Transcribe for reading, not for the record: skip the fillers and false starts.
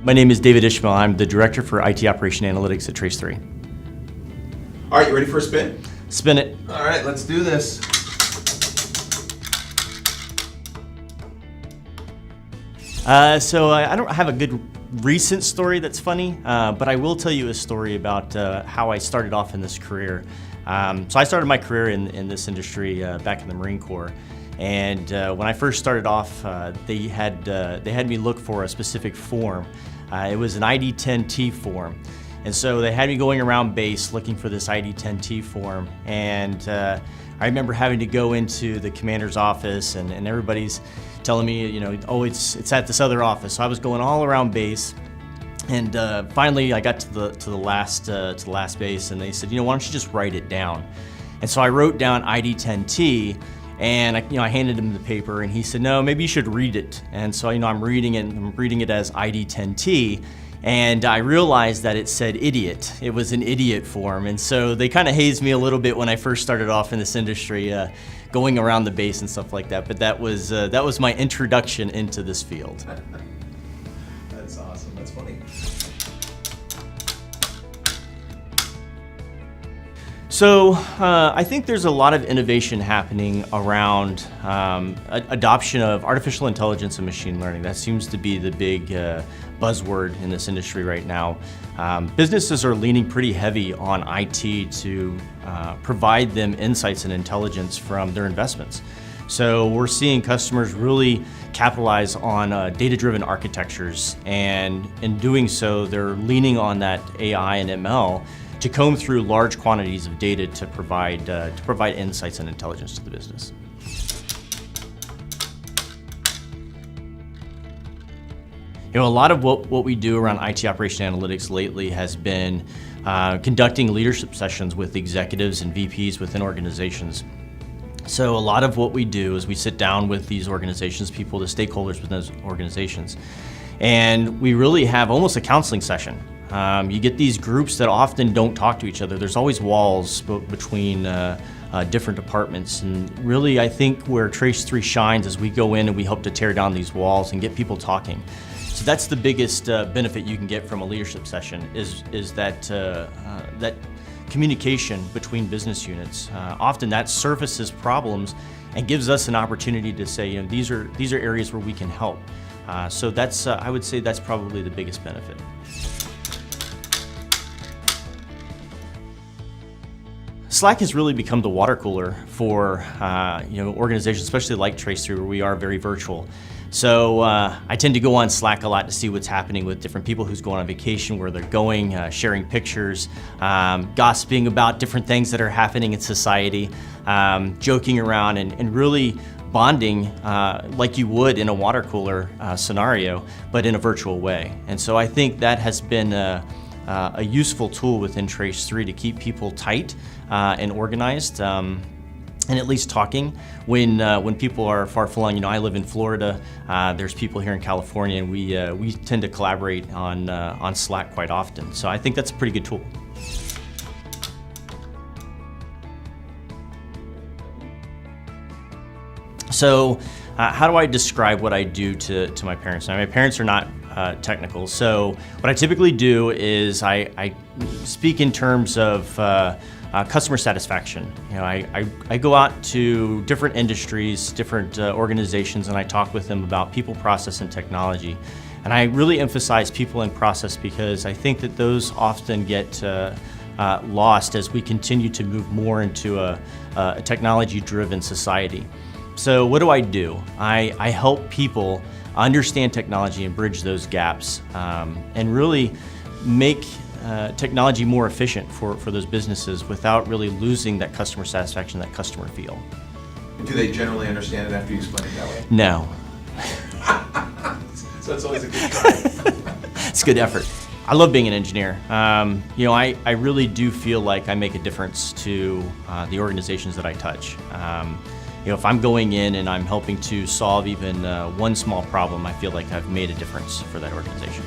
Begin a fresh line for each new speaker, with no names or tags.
My name is David Ishmael. I'm the Director for IT Operation Analytics at Trace3.
All right, you ready for a spin?
Spin it.
All right, let's do this.
So I don't have a good recent story that's funny, but I will tell you a story about how I started off in this career. So I started my career in this industry back in the Marine Corps. And when I first started off, they had me look for a specific form. It was an ID10T form. And so they had me going around base looking for this ID10T form. And I remember having to go into the commander's office and everybody's telling me, you know, oh, it's at this other office. So I was going all around base. And finally I got to the last base and they said, you know, why don't you just write it down? And so I wrote down ID10T. And I handed him the paper, and he said, "No, maybe you should read it." And so, I'm reading it as ID10T, and I realized that it said idiot. It was an idiot form, and so they kind of hazed me a little bit when I first started off in this industry, going around the base and stuff like that. But that was my introduction into this field.
That's awesome. That's funny.
So I think there's a lot of innovation happening around adoption of artificial intelligence and machine learning. That seems to be the big buzzword in this industry right now. Businesses are leaning pretty heavy on IT to provide them insights and intelligence from their investments. So we're seeing customers really capitalize on data-driven architectures, and in doing so, they're leaning on that AI and ML to comb through large quantities of data to provide insights and intelligence to the business. A lot of what we do around IT operation analytics lately has been conducting leadership sessions with executives and VPs within organizations. So a lot of what we do is we sit down with these organizations, the stakeholders within those organizations, and we really have almost a counseling session. You get these groups that often don't talk to each other. There's always walls between different departments, and really I think where Trace3 shines is we go in and we help to tear down these walls and get people talking. So that's the biggest benefit you can get from a leadership session is that communication between business units. Often that surfaces problems and gives us an opportunity to say, these are areas where we can help. So that's I would say that's probably the biggest benefit. Slack has really become the water cooler for organizations, especially like Trace3, where we are very virtual. So I tend to go on Slack a lot to see what's happening with different people, who's going on vacation, where they're going, sharing pictures, gossiping about different things that are happening in society, joking around, and really bonding like you would in a water cooler scenario, but in a virtual way. And so I think that has been a useful tool within Trace3 to keep people tight and organized, and at least talking when people are far flung. I live in Florida. There's people here in California, and we tend to collaborate on Slack quite often. So I think that's a pretty good tool. So how do I describe what I do to my parents? Now, my parents are not technical, so what I typically do is I speak in terms of customer satisfaction. I go out to different industries, different organizations, and I talk with them about people, process, and technology. And I really emphasize people and process because I think that those often get lost as we continue to move more into a technology-driven society. So what do? I help people understand technology and bridge those gaps, and really make technology more efficient for those businesses without really losing that customer satisfaction, that customer feel.
Do they generally understand it after you explain it that way?
No.
So it's always a good try.
It's good effort. I love being an engineer. I really do feel like I make a difference to the organizations that I touch. If I'm going in and I'm helping to solve even one small problem, I feel like I've made a difference for that organization.